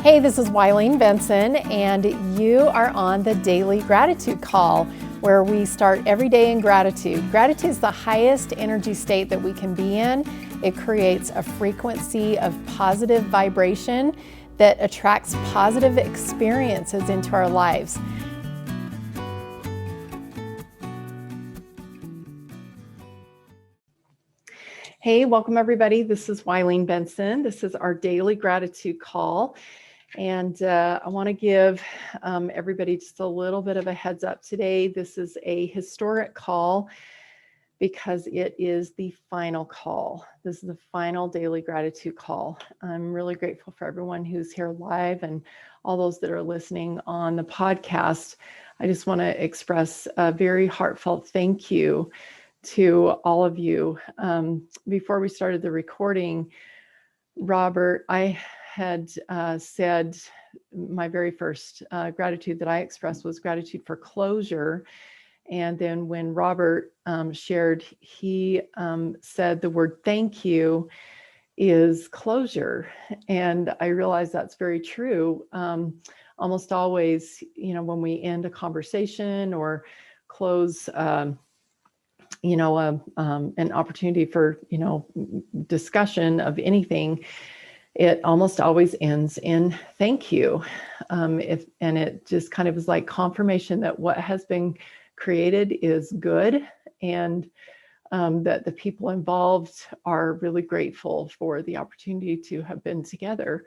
Hey, this is Wileen Benson, and you are on the Daily Gratitude Call, where we start every day in gratitude. Gratitude is the highest energy state that we can be in. It creates a frequency of positive vibration that attracts positive experiences into our lives. Hey, welcome everybody. This is Wileen Benson. This is our Daily Gratitude Call. And I want to give everybody just a little bit of a heads up today. This is a historic call because it is the final call. This is the final daily gratitude call. I'm really grateful for everyone who's here live and all those that are listening on the podcast. I just want to express a very heartfelt thank you to all of you. Before we started the recording, Robert, I had said my very first gratitude that I expressed was gratitude for closure. And then when Robert shared, he said the word thank you is closure. And I realized that's very true. Almost always, when we end a conversation or close an opportunity for, discussion of anything, it almost always ends in thank you. And it just kind of is like confirmation that what has been created is good, and that the people involved are really grateful for the opportunity to have been together.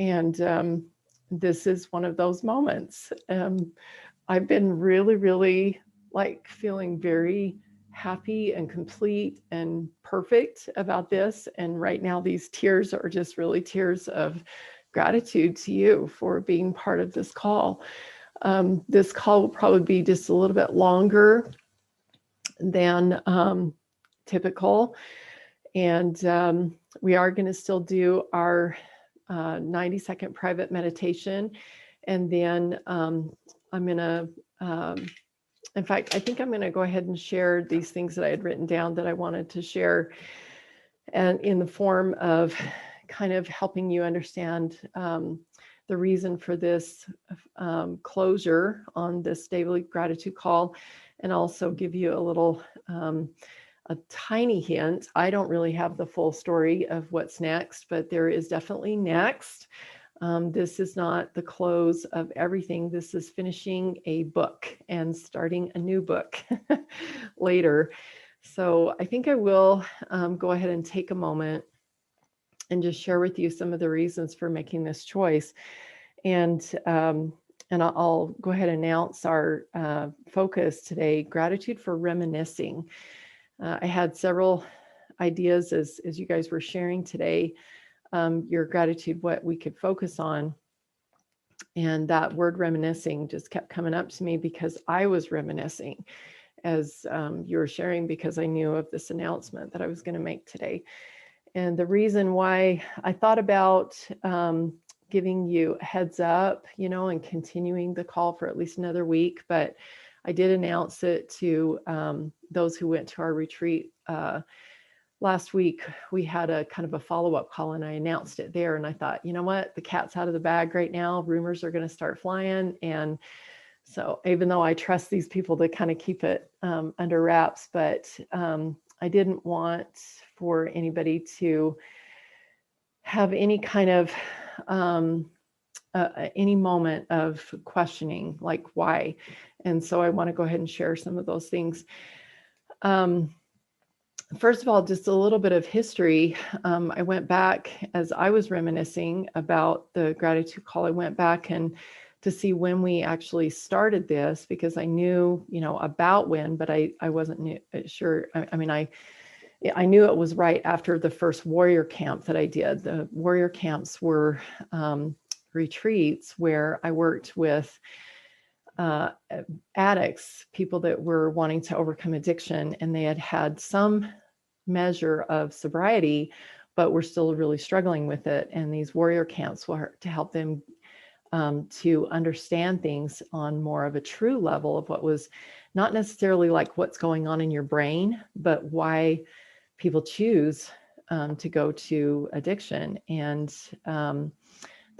And this is one of those moments. I've been really, really feeling very happy and complete and perfect about this. And right now, these tears are just really tears of gratitude to you for being part of this call. This call will probably be just a little bit longer than typical. And we are going to still do our 90-second private meditation. And then I'm going to in fact, I think I'm going to go ahead and share these things that I had written down that I wanted to share, and in the form of kind of helping you understand the reason for this closure on this daily gratitude call, and also give you a little, a tiny hint. I don't really have the full story of what's next, but there is definitely next. This is not the close of everything. This is finishing a book and starting a new book later. So I think I will go ahead and take a moment and just share with you some of the reasons for making this choice. And I'll go ahead and announce our focus today: gratitude for reminiscing. I had several ideas as you guys were sharing today. Your gratitude, what we could focus on. And that word reminiscing just kept coming up to me because I was reminiscing as you were sharing, because I knew of this announcement that I was going to make today. And the reason why I thought about giving you a heads up, and continuing the call for at least another week, but I did announce it to those who went to our retreat last week. We had a kind of a follow-up call, and I announced it there. And I thought, you know what, the cat's out of the bag right now. Rumors are going to start flying. And so even though I trust these people to kind of keep it under wraps, but I didn't want for anybody to have any kind of any moment of questioning, like why. And so I want to go ahead and share some of those things. First of all, just a little bit of history. I went back as I was reminiscing about the gratitude call. I went back and to see when we actually started this, because I knew, about when, but I wasn't sure. I knew it was right after the first warrior camp that I did. The warrior camps were retreats where I worked with addicts, people that were wanting to overcome addiction, and they had had some measure of sobriety, but were still really struggling with it. And these warrior camps were to help them to understand things on more of a true level of what was not necessarily like what's going on in your brain, but why people choose to go to addiction. And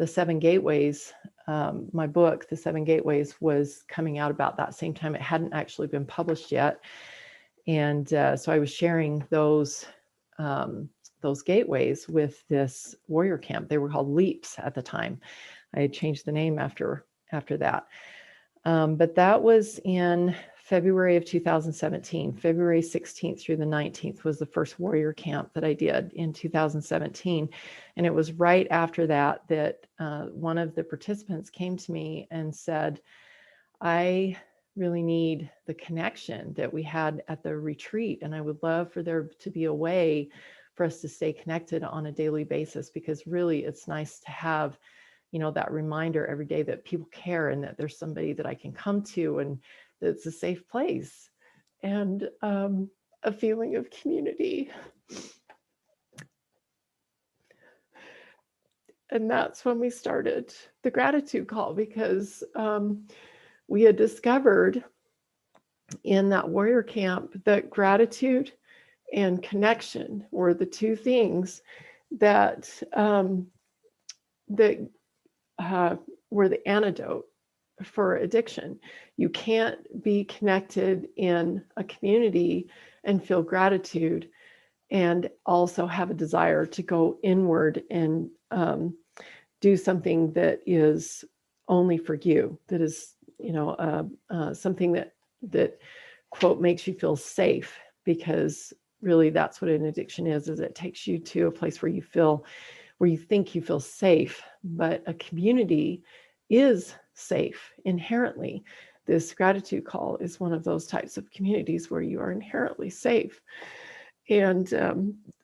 the Seven Gateways, my book, The Seven Gateways, was coming out about that same time. It hadn't actually been published yet. And so I was sharing those gateways with this warrior camp. They were called Leaps at the time. I had changed the name after that. But that was in February of 2017. February 16th through the 19th was the first warrior camp that I did in 2017. And it was right after that one of the participants came to me and said, I really need the connection that we had at the retreat. And I would love for there to be a way for us to stay connected on a daily basis, because really it's nice to have, that reminder every day that people care and that there's somebody that I can come to and that it's a safe place and a feeling of community. And that's when we started the gratitude call, because we had discovered in that warrior camp that gratitude and connection were the two things that were the antidote for addiction. You can't be connected in a community and feel gratitude and also have a desire to go inward and do something that is only for you, that is, something that quote makes you feel safe, because really that's what an addiction is it takes you to a place where you think you feel safe. But a community is safe inherently. This gratitude call is one of those types of communities where you are inherently safe. And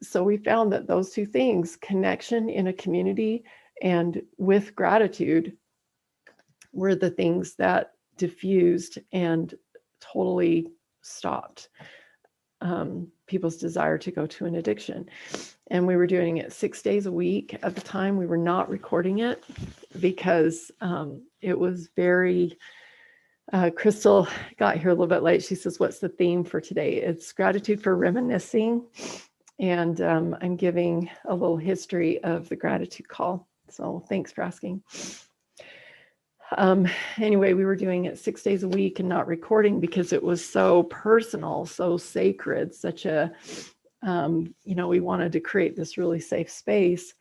so we found that those two things, connection in a community and with gratitude, were the things that diffused and totally stopped people's desire to go to an addiction. And we were doing it 6 days a week at the time. We were not recording it because it was very, Crystal got here a little bit late. She says, what's the theme for today? It's gratitude for reminiscing. And I'm giving a little history of the gratitude call. So thanks for asking. Anyway, we were doing it 6 days a week and not recording because it was so personal, so sacred, such a, we wanted to create this really safe space.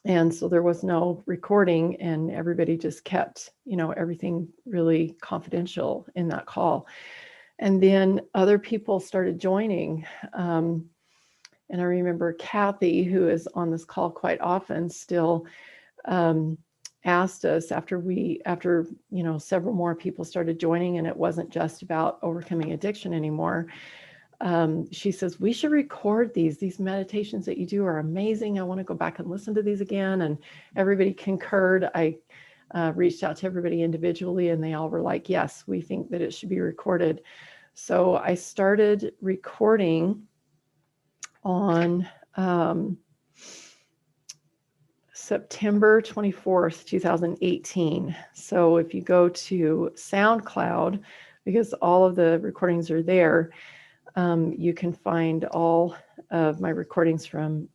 And so there was no recording, and everybody just kept, everything really confidential in that call. And then other people started joining. And I remember Kathy, who is on this call quite often still, asked us after several more people started joining, and it wasn't just about overcoming addiction anymore. She says, we should record these meditations that you do are amazing. I want to go back and listen to these again. And everybody concurred. I reached out to everybody individually, and they all were like, yes, we think that it should be recorded. So I started recording on September 24th, 2018. So if you go to SoundCloud, because all of the recordings are there, you can find all of my recordings from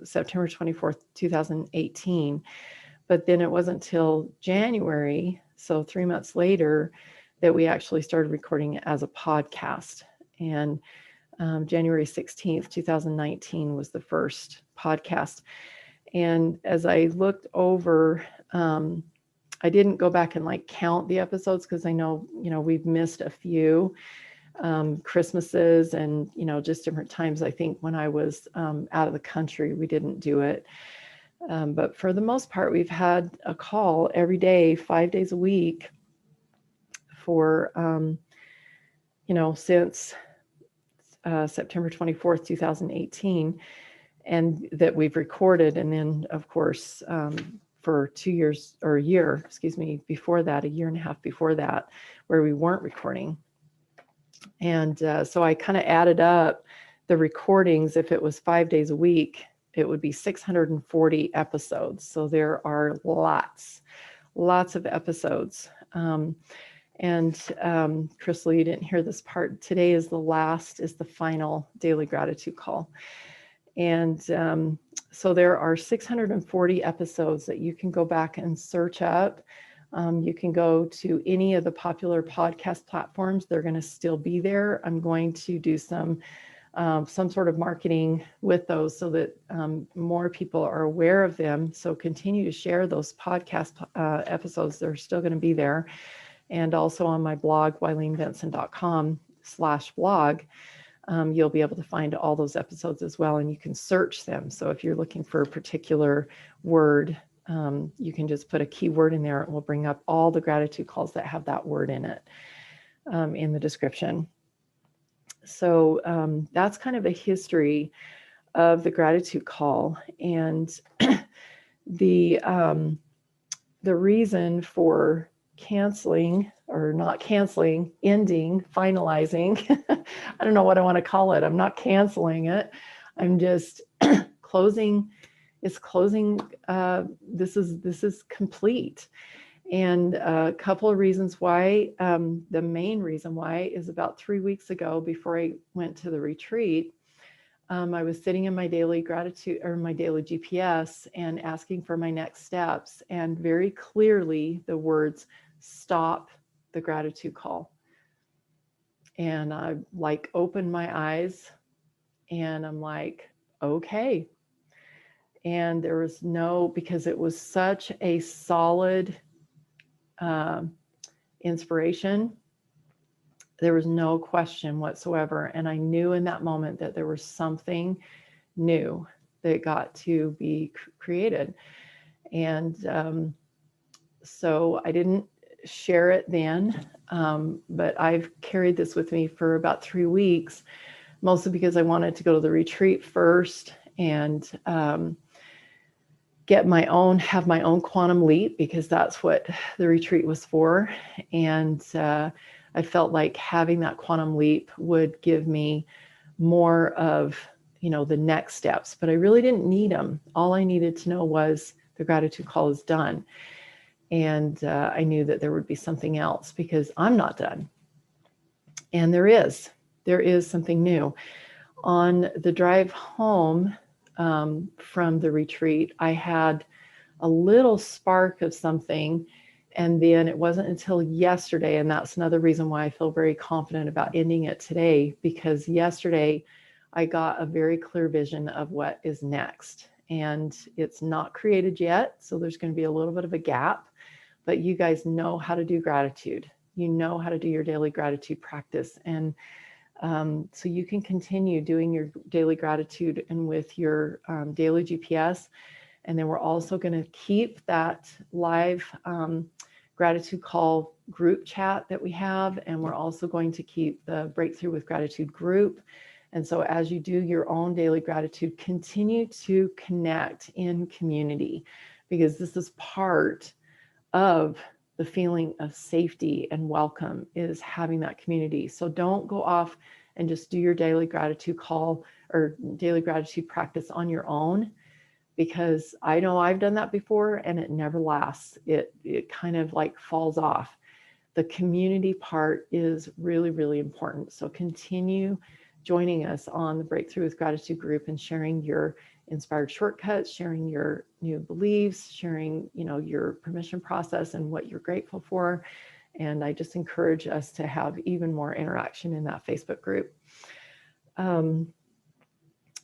September 24th, 2018. But then it wasn't until January, so 3 months later, that we actually started recording it as a podcast. And January 16th, 2019 was the first podcast. And as I looked over, I didn't go back and count the episodes, because I know, we've missed a few Christmases and, just different times. I think when I was out of the country, we didn't do it. But for the most part, we've had a call every day, 5 days a week for, since September 24th, 2018. And that we've recorded. And then, of course, for 2 years or a year, before that, a year and a half before that, where we weren't recording. And so I kind of added up the recordings. If it was 5 days a week, it would be 640 episodes. So there are lots of episodes. And Crystal, you didn't hear this part. Today is the final daily gratitude call. And so there are 640 episodes that you can go back and search up. You can go to any of the popular podcast platforms. They're going to still be there. I'm going to do some sort of marketing with those so that more people are aware of them. So continue to share those podcast episodes. They're still going to be there. And also on my blog, WileenBenson.com/blog, you'll be able to find all those episodes as well. And you can search them. So if you're looking for a particular word, you can just put a keyword in there. It will bring up all the gratitude calls that have that word in it in the description. So that's kind of a history of the gratitude call. And the reason for canceling or not canceling, ending, finalizing, I don't know what I want to call it. I'm not canceling it. I'm just closing. It's closing. This is complete. And a couple of reasons why. The main reason why is about 3 weeks ago, before I went to the retreat, I was sitting in my daily gratitude or my daily GPS and asking for my next steps. And very clearly the words, stop the gratitude call. And I like opened my eyes and I'm like, okay. And there was because it was such a solid inspiration. There was no question whatsoever. And I knew in that moment that there was something new that got to be created. And so I didn't share it then, but I've carried this with me for about 3 weeks, mostly because I wanted to go to the retreat first and have my own quantum leap, because that's what the retreat was for. And I felt like having that quantum leap would give me more of, the next steps, but I really didn't need them. All I needed to know was the gratitude call is done. And I knew that there would be something else because I'm not done. And there is something new. On the drive home from the retreat, I had a little spark of something. And then it wasn't until yesterday, and that's another reason why I feel very confident about ending it today, because yesterday I got a very clear vision of what is next. And it's not created yet, so there's going to be a little bit of a gap, but you guys know how to do gratitude. You know how to do your daily gratitude practice. And so you can continue doing your daily gratitude and with your daily GPS. And then we're also going to keep that live gratitude call group chat that we have. And we're also going to keep the Breakthrough with Gratitude group. And so as you do your own daily gratitude, continue to connect in community, because this is part of the feeling of safety and welcome, is having that community. So don't go off and just do your daily gratitude call or daily gratitude practice on your own, because I know I've done that before and it never lasts. It kind of like falls off. The community part is really, really important. So continue joining us on the Breakthrough with Gratitude group and sharing your inspired shortcuts, sharing your new beliefs, sharing, your permission process and what you're grateful for. And I just encourage us to have even more interaction in that Facebook group.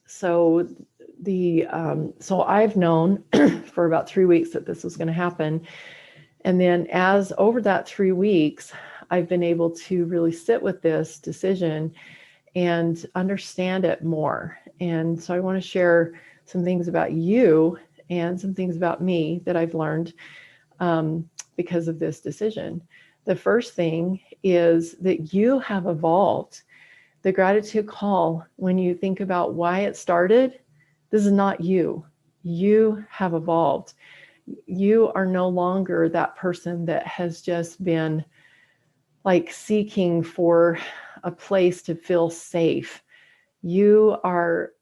So I've known for about 3 weeks that this was going to happen. And then as over that 3 weeks, I've been able to really sit with this decision and understand it more. And so I want to share some things about you and some things about me that I've learned because of this decision. The first thing is that you have evolved. The gratitude call, when you think about why it started, this is not you. You have evolved. You are no longer that person that has just been like seeking for a place to feel safe. You are,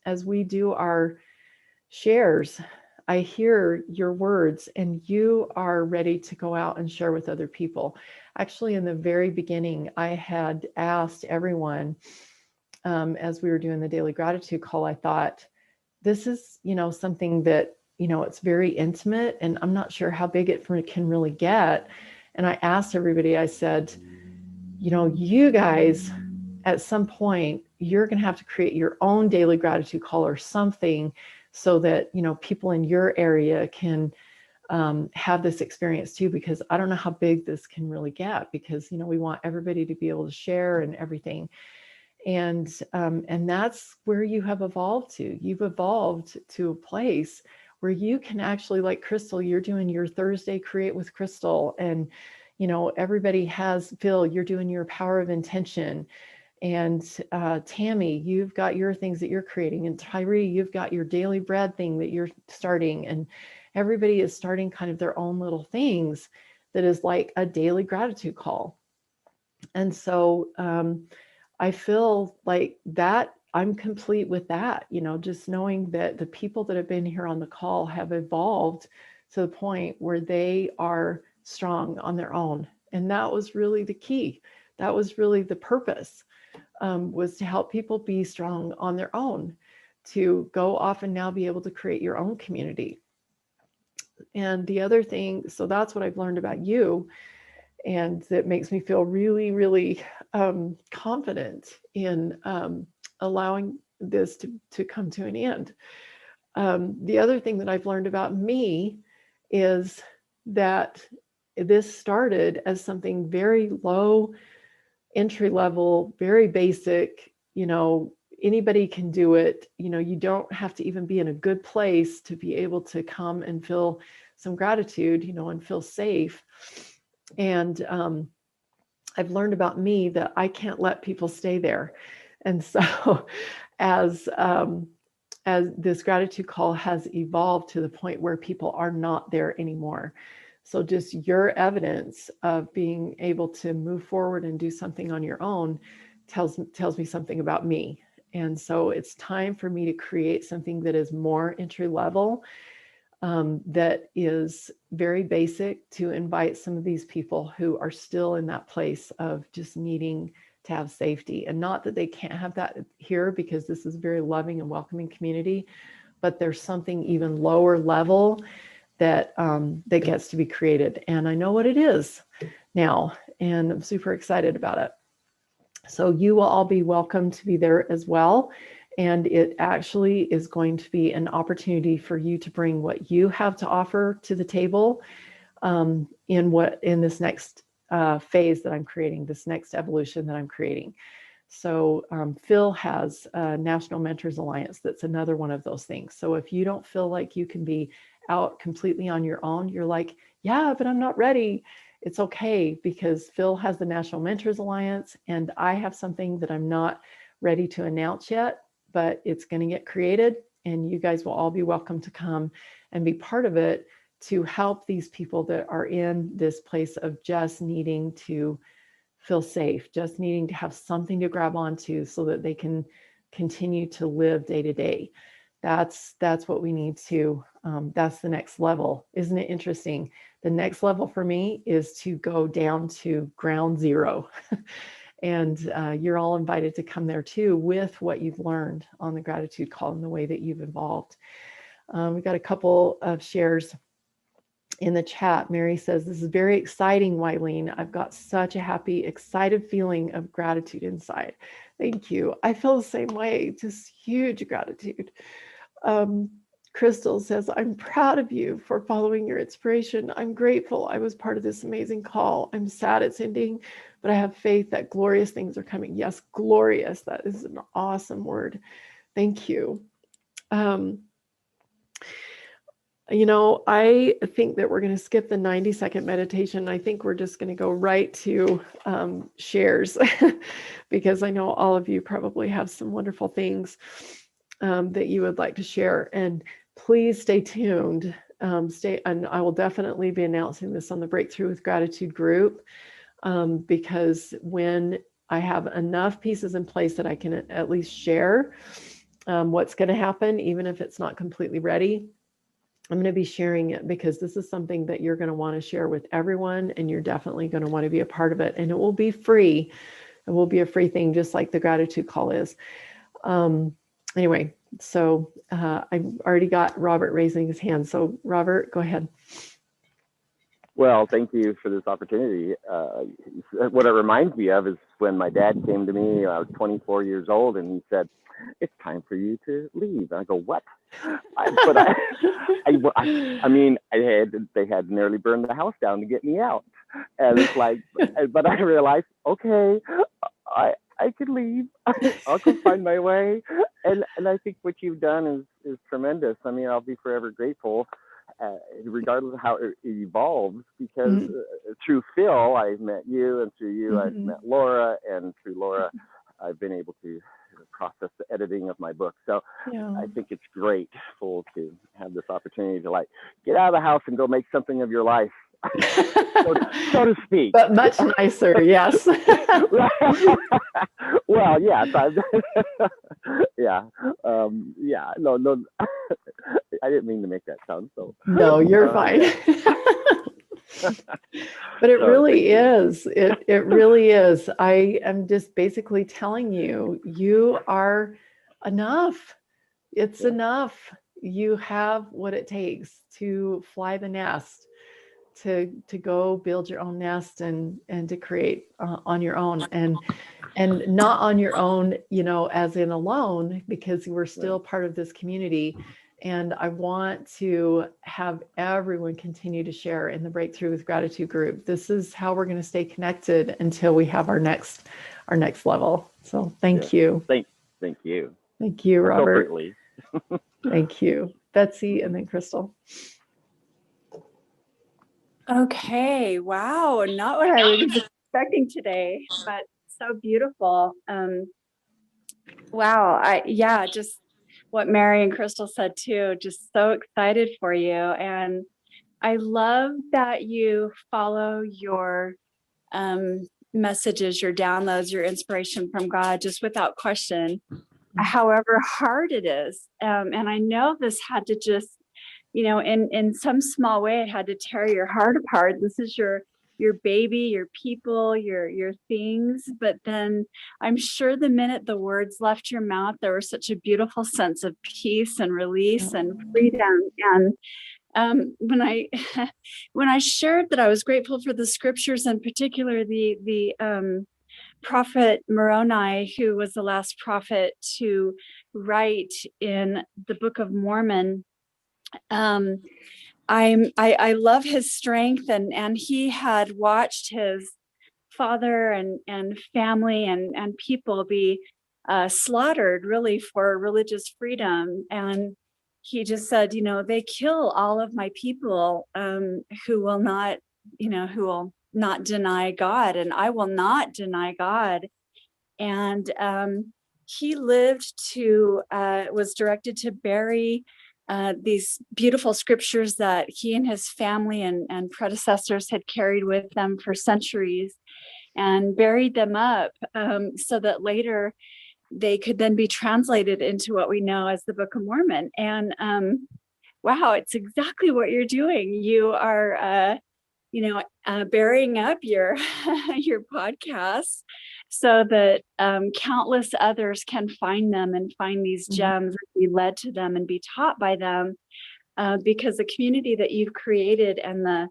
as we do our shares, I hear your words and you are ready to go out and share with other people. Actually, in the very beginning, I had asked everyone as we were doing the daily gratitude call, I thought, this is, something that, it's very intimate, and I'm not sure how big it can really get. And I asked everybody, I said, you guys, at some point, you're going to have to create your own daily gratitude call or something, so that, people in your area can have this experience too, because I don't know how big this can really get, because, we want everybody to be able to share and everything. And that's where you have evolved to. You've evolved to a place where you can actually, like Crystal, you're doing your Thursday Create with Crystal, and everybody has, Phil, you're doing your Power of Intention, and Tammy, you've got your things that you're creating, and Tyree, you've got your Daily Bread thing that you're starting, and everybody is starting kind of their own little things that is like a daily gratitude call. And so I feel like that I'm complete with that, just knowing that the people that have been here on the call have evolved to the point where they are strong on their own. And that was really the key. That was really the purpose, was to help people be strong on their own, to go off and now be able to create your own community. And the other thing, so that's what I've learned about you, and that makes me feel really, really confident in allowing this to come to an end. The other thing that I've learned about me is that this started as something very low, entry level, very basic, anybody can do it. You don't have to even be in a good place to be able to come and feel some gratitude, and feel safe. And I've learned about me that I can't let people stay there. And so as this gratitude call has evolved to the point where people are not there anymore. So just your evidence of being able to move forward and do something on your own tells me something about me. And so it's time for me to create something that is more entry level, that is very basic, to invite some of these people who are still in that place of just needing to have safety. And not that they can't have that here, because this is a very loving and welcoming community, but there's something even lower level that that gets to be created. And I know what it is now, and I'm super excited about it. So you will all be welcome to be there as well. And it actually is going to be an opportunity for you to bring what you have to offer to the table, in this next phase that I'm creating, this next evolution that I'm creating. So Phil has a National Mentors Alliance. That's another one of those things. So if you don't feel like you can be out completely on your own, you're like, yeah, but I'm not ready. It's okay, because Phil has the National Mentors Alliance, and I have something that I'm not ready to announce yet, but it's going to get created, and you guys will all be welcome to come and be part of it, to help these people that are in this place of just needing to feel safe, just needing to have something to grab onto so that they can continue to live day to day. That's what we need to, that's the next level. Isn't it interesting? The next level for me is to go down to ground zero. And you're all invited to come there too, with what you've learned on the gratitude call and the way that you've evolved. We've got a couple of shares in the chat. Mary says, this is very exciting, Wileen. I've got such a happy, excited feeling of gratitude inside. Thank you. I feel the same way, just huge gratitude. Crystal says, I'm proud of you for following your inspiration. I'm grateful I was part of this amazing call. I'm sad it's ending, but I have faith that glorious things are coming. Yes, glorious. That is an awesome word. Thank you. I think that we're going to skip the 90-second meditation. I think we're just going to go right to shares, because I know all of you probably have some wonderful things that you would like to share. And please stay tuned. And I will definitely be announcing this on the Breakthrough with Gratitude group, because when I have enough pieces in place that I can at least share what's going to happen, even if it's not completely ready, I'm going to be sharing it, because this is something that you're going to want to share with everyone, and you're definitely going to want to be a part of it. And it will be free. It will be a free thing, just like the gratitude call is. Anyway, so I've already got Robert raising his hand. So Robert, go ahead. Well, thank you for this opportunity. What it reminds me of is when my dad came to me. I was 24 years old, and he said, "It's time for you to leave." And I go, "What?" I mean, they had nearly burned the house down to get me out, and it's like, but I realized, okay, I could leave. I'll go find my way, and I think what you've done is tremendous. I mean, I'll be forever grateful. Regardless of how it evolves, because through Phil, I've met you, and through you, I've met Laura, and through Laura, I've been able to process the editing of my book. So I think it's grateful to have this opportunity to like get out of the house and go make something of your life, so to speak. But much nicer, yes. Well, yes, yeah, no, I didn't mean to make that sound so. No, you're fine. But it really is. It really is. I am just basically telling you, you are enough. It's enough. You have what it takes to fly the nest, to go build your own nest and to create on your own, and not on your own, as in alone, because we're still part of this community. And I want to have everyone continue to share in the Breakthrough with Gratitude group. This is how we're going to stay connected until we have our next level. So thank you. Thank you. Thank you, Robert. Thank you, Betsy, and then Crystal. Okay. Wow. Not what I was expecting today, but so beautiful. Wow. Just what Mary and Crystal said too, just so excited for you. And I love that you follow your messages, your downloads, your inspiration from God, just without question, however hard it is. And I know this had to just, in some small way, it had to tear your heart apart. This is your baby, your people, your things. But then I'm sure the minute the words left your mouth, there was such a beautiful sense of peace and release and freedom. And when I shared that I was grateful for the scriptures, in particular the prophet Moroni, who was the last prophet to write in the Book of Mormon, I love his strength, and he had watched his father and family and people be slaughtered really for religious freedom. And he just said, they kill all of my people who will not deny God, and I will not deny God. And he was directed to bury these beautiful scriptures that he and his family and predecessors had carried with them for centuries, and buried them up so that later they could then be translated into what we know as the Book of Mormon. And wow, it's exactly what you're doing. You are burying up your your podcasts so that countless others can find them and find these gems and be led to them and be taught by them, because the community that you've created and the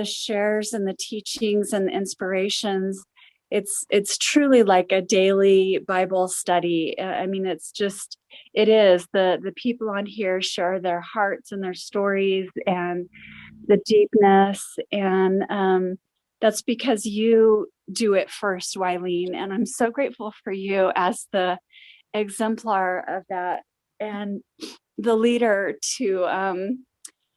shares and the teachings and the inspirations, it's truly like a daily Bible study. I mean, it is the people on here share their hearts and their stories and the deepness, and that's because you do it first, Wileen, and I'm so grateful for you as the exemplar of that and the leader to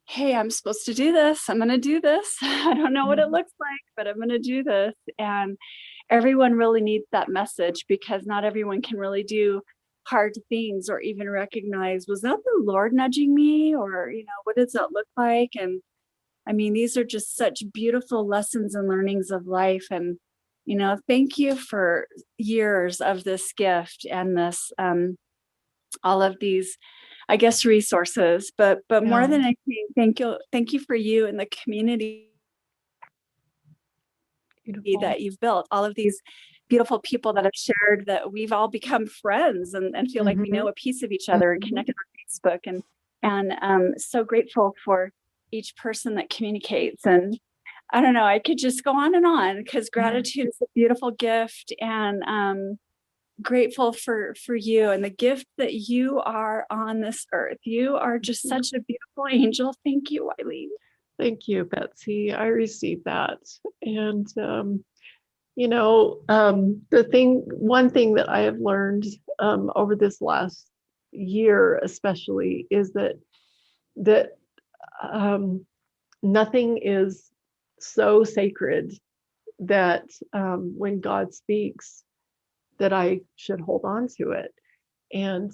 hey, I'm supposed to do this. I'm going to do this. I don't know what it looks like, but I'm going to do this. And everyone really needs that message, because not everyone can really do hard things or even recognize, was that the Lord nudging me? Or, what does that look like? And I mean, these are just such beautiful lessons and learnings of life. And, thank you for years of this gift and this, all of these, I guess, resources, but more than anything, thank you for you and the community that you've built, all of these beautiful people that have shared that we've all become friends and feel like we know a piece of each other and connected on Facebook. And so grateful for each person that communicates. And I don't know, I could just go on because gratitude is a beautiful gift, and grateful for you and the gift that you are on this earth. You are just such a beautiful angel. Thank you, Eileen. Thank you, Betsy. I received that. And, one thing that I have learned over this last year, especially, is that nothing is so sacred that when God speaks, that I should hold on to it. And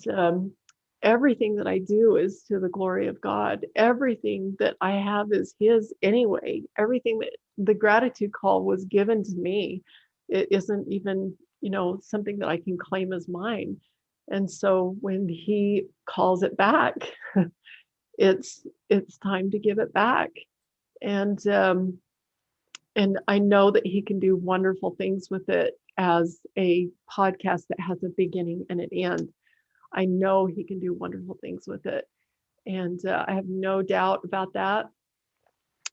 everything that I do is to the glory of God. Everything that I have is His anyway. Everything that the gratitude call was given to me. It isn't even, something that I can claim as mine. And so when He calls it back, it's time to give it back. And I know that He can do wonderful things with it as a podcast that has a beginning and an end. I know He can do wonderful things with it. And I have no doubt about that.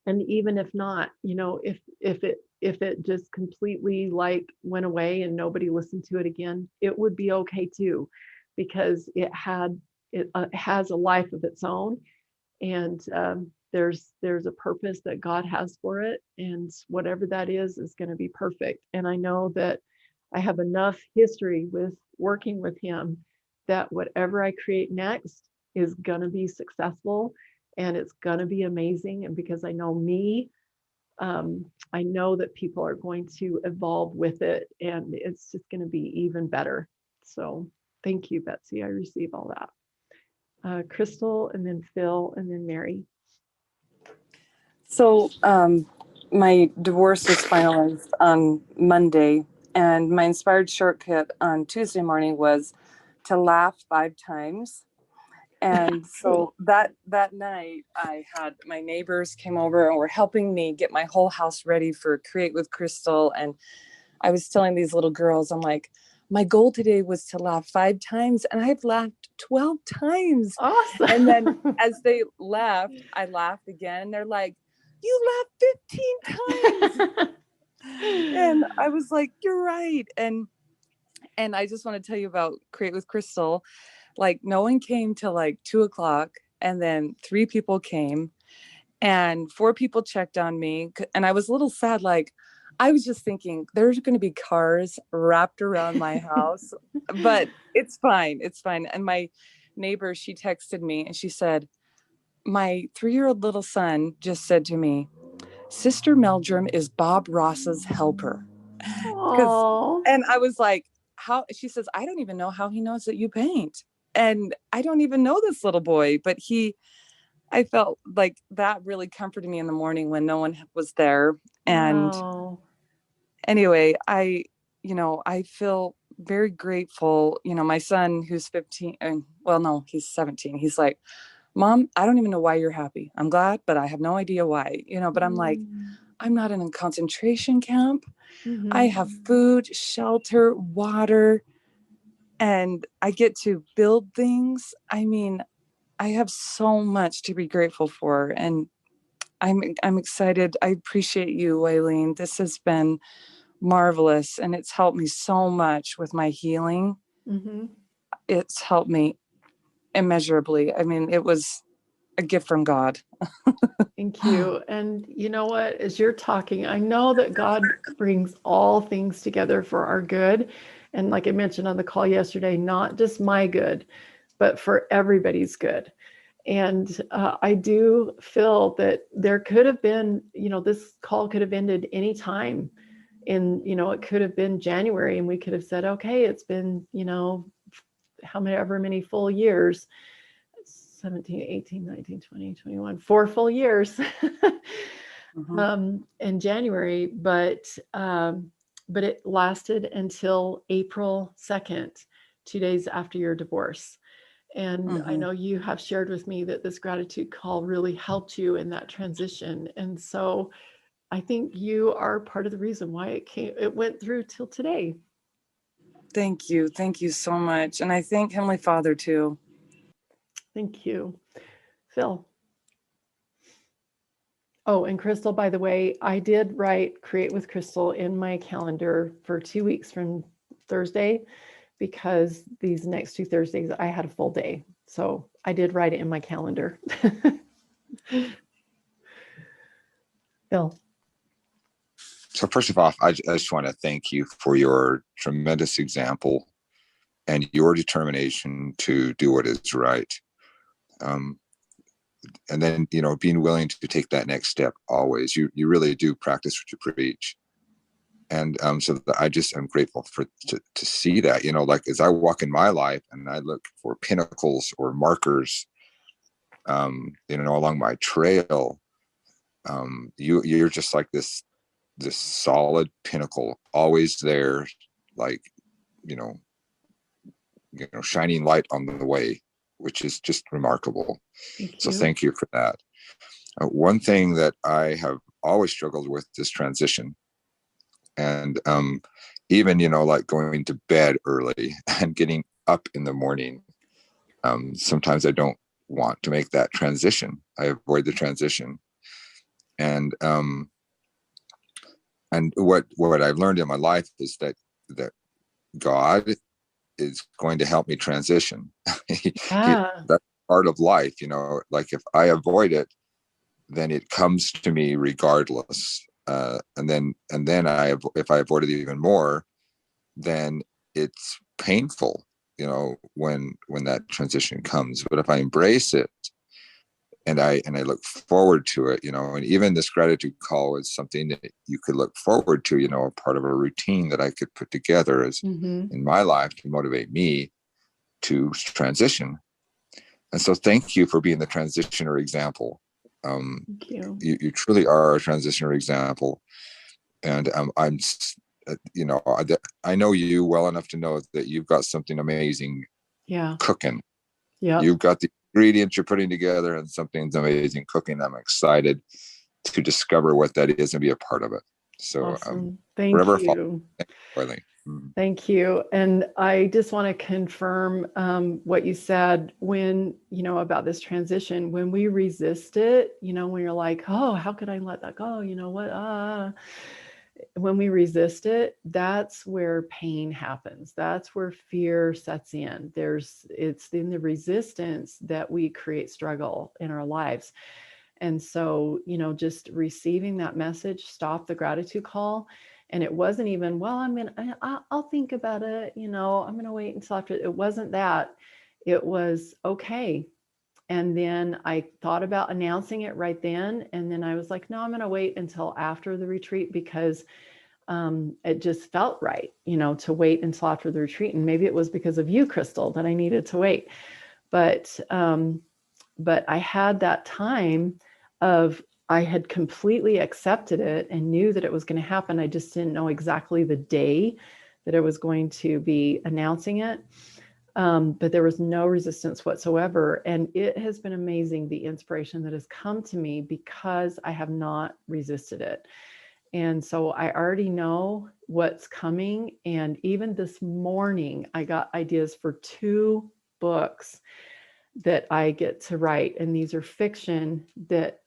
And even if not, if it just completely like went away and nobody listened to it again, it would be okay too, because it has a life of its own. And there's a purpose that God has for it, and whatever that is going to be perfect. And I know that I have enough history with working with Him that whatever I create next is going to be successful, and it's going to be amazing. And because I know me, I know that people are going to evolve with it, and it's just going to be even better. So thank you, Betsy. I receive all that. Crystal, and then Phil, and then Mary. So my divorce was finalized on Monday, and my inspired shortcut on Tuesday morning was to laugh 5 times. And so that night, I had my neighbors came over and were helping me get my whole house ready for Create with Crystal. And I was telling these little girls, I'm like, my goal today was to laugh 5 times, and I've laughed 12 times. Awesome. And then as they laughed, I laughed again. They're like, you laughed 15 times. And I was like, you're right. And I just want to tell you about Create with Crystal. Like, no one came till like 2:00, and then 3 people came, and 4 people checked on me. And I was a little sad. Like, I was just thinking there's going to be cars wrapped around my house, but it's fine. It's fine. And my neighbor, she texted me and she said, my 3-year-old little son just said to me, Sister Meldrum is Bob Ross's helper. And I was like, how? She says, I don't even know how he knows that you paint. And I don't even know this little boy, but I felt like that really comforted me in the morning when no one was there. And anyway, I feel very grateful. My son, who's 15, well, no, he's 17. He's like, Mom, I don't even know why you're happy. I'm glad, but I have no idea why, but I'm like, I'm not in a concentration camp. I have food, shelter, water, and I get to build things. I mean, I have so much to be grateful for, and I'm excited. I appreciate you, Eileen. This has been marvelous, and it's helped me so much with my healing. It's helped me immeasurably. I mean, it was a gift from God. Thank you. And you know what, as you're talking, I know that God brings all things together for our good. And like I mentioned on the call yesterday, not just my good, but for everybody's good. And I do feel that there could have been, this call could have ended any time. It could have been January, and we could have said, okay, it's been, however many full years, 17, 18, 19, 20, 21, 4 full years in January, but it lasted until April 2nd, 2 days after your divorce. And I know you have shared with me that this gratitude call really helped you in that transition. And so I think you are part of the reason why it went through till today. Thank you. Thank you so much. And I thank Heavenly Father too. Thank you. Phil. Oh, and Crystal, by the way, I did write Create with Crystal in my calendar for 2 weeks from Thursday, because these next 2 Thursdays I had a full day. So I did write it in my calendar. Phil. So first of all, I just want to thank you for your tremendous example and your determination to do what is right. And then, being willing to take that next step always. You really do practice what you preach. And so I just am grateful to see that, like as I walk in my life and I look for pinnacles or markers, along my trail, you're just like this solid pinnacle, always there, like, shining light on the way, which is just remarkable. So thank you for that. One thing that I have always struggled with is transition. And even, like going to bed early and getting up in the morning. Sometimes I don't want to make that transition. I avoid the transition. And what I've learned in my life is that God is going to help me transition. That's part of life, like if I avoid it, then it comes to me regardless. And then if I avoid it even more, then it's painful, when that transition comes. But if I embrace it and I look forward to it, and even this gratitude call is something that you could look forward to, a part of a routine that I could put together as in my life to motivate me to transition. And so thank you for being the transitioner example. Thank you. You truly are a transitioner example. And I'm, I know you well enough to know that you've got something amazing cooking. Yeah. You've got the ingredients you're putting together and something's amazing cooking. I'm excited to discover what that is and be a part of it. So awesome. Thank you. Thank you. And I just want to confirm what you said when, about this transition, when we resist it, when you're like, oh, how could I let that go? When we resist it, that's where pain happens. That's where fear sets in. It's in the resistance that we create struggle in our lives. And so, just receiving that message, stop the gratitude call. And it wasn't even, well, I'll think about it. I'm going to wait until after. It wasn't that. It was, okay. And then I thought about announcing it right then. And then I was like, no, I'm going to wait until after the retreat, because it just felt right, to wait until after the retreat. And maybe it was because of you, Crystal, that I needed to wait. But I had that time of, I had completely accepted it and knew that it was going to happen. I just didn't know exactly the day that I was going to be announcing it. But there was no resistance whatsoever. And it has been amazing, the inspiration that has come to me because I have not resisted it. And so I already know what's coming. And even this morning, I got ideas for 2 books that I get to write. And these are fiction that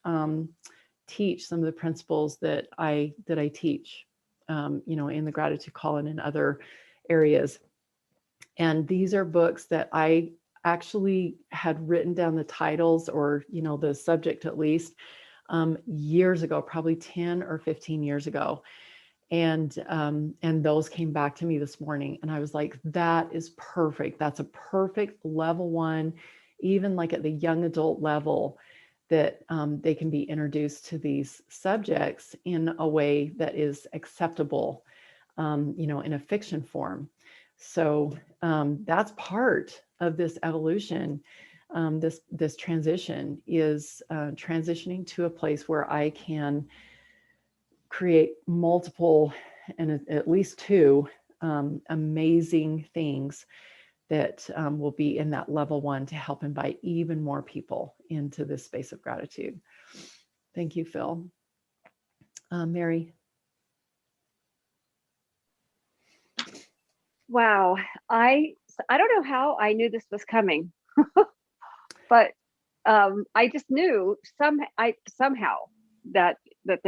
teach some of the principles that I teach, in the gratitude call and in other areas. And these are books that I actually had written down the titles, or, the subject at least, years ago, probably 10 or 15 years ago. And those came back to me this morning. And I was like, that is perfect. That's a perfect level 1, even like at the young adult level, that they can be introduced to these subjects in a way that is acceptable, in a fiction form. So that's part of this evolution. This transition is transitioning to a place where I can create multiple, and at least 2 amazing things that will be in that level 1 to help invite even more people into this space of gratitude. Thank you, Phil. Mary. Wow. I don't know how I knew this was coming, but I just knew somehow that that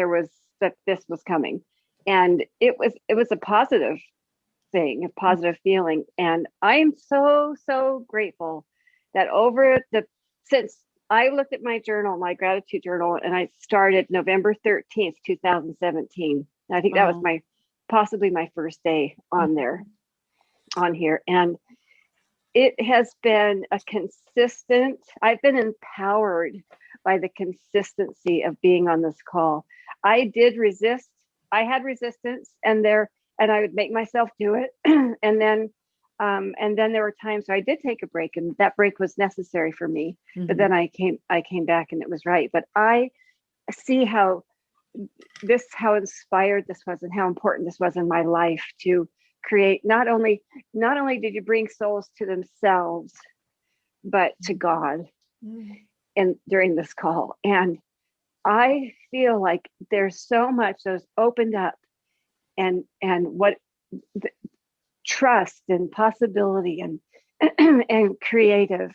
this was coming, and it was a positive thing, a positive feeling, and I am so grateful that over the since I looked at my journal, my gratitude journal, and I started November 13th, 2017. I think that was possibly my first day on there, on here, and it has been I've been empowered by the consistency of being on this call. I did resist. I had resistance and I would make myself do it. And then there were times where I did take a break, and that break was necessary for me. Mm-hmm. But then I came back and it was right. But I see how inspired this was and how important this was in my life to create. Not only did you bring souls to themselves, but to God, and during this call. And I feel like there's so much that's opened up, and what trust and possibility and and creative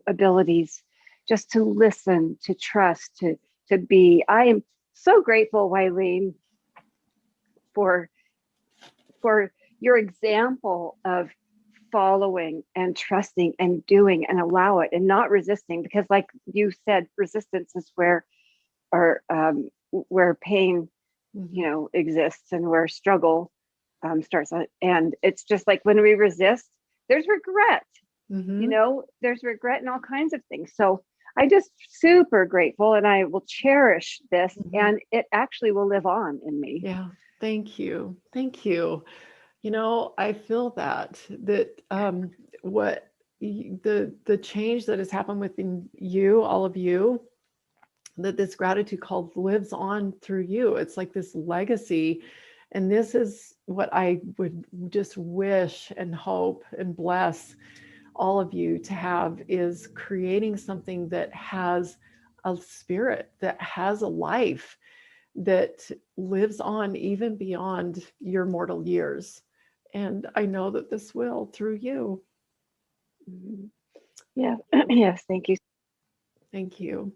abilities, just to listen, to trust, to be. I am so grateful, Wileen, for your example of following and trusting and doing and allow it and not resisting, because like you said, resistance is where pain, exists, and where struggle starts. And it's just like when we resist, there's regret. There's regret in all kinds of things. So I just super grateful, and I will cherish this, and it actually will live on in me. Yeah. Thank you. I feel that what the change that has happened within you, all of you, that this gratitude call lives on through you. It's like this legacy. And this is what I would just wish and hope and bless all of you to have, is creating something that has a spirit, that has a life, that lives on even beyond your mortal years. And I know that this will through you. Yeah. Yes. Thank you. Thank you.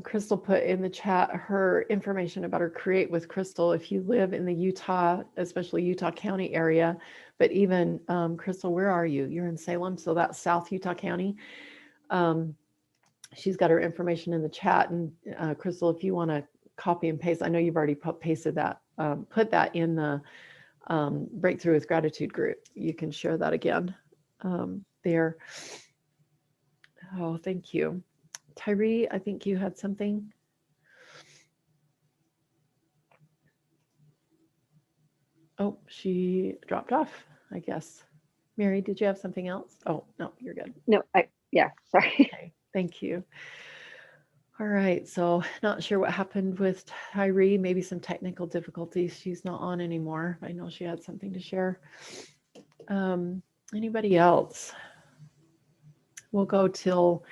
Crystal put in the chat her information about her Create with Crystal. If you live in the Utah, especially Utah County area, but even Crystal, where are you? You're in Salem, so that's South Utah County. She's got her information in the chat. And Crystal, if you want to copy and paste, I know you've already pasted that, put that in the Breakthrough with Gratitude group. You can share that again there. Oh, thank you. Tyree, I think you had something. Oh, she dropped off, I guess. Mary, did you have something else? Oh, no, you're good. No, sorry. Okay, thank you. All right, so not sure what happened with Tyree, maybe some technical difficulties. She's not on anymore. I know she had something to share. Anybody else? We'll go till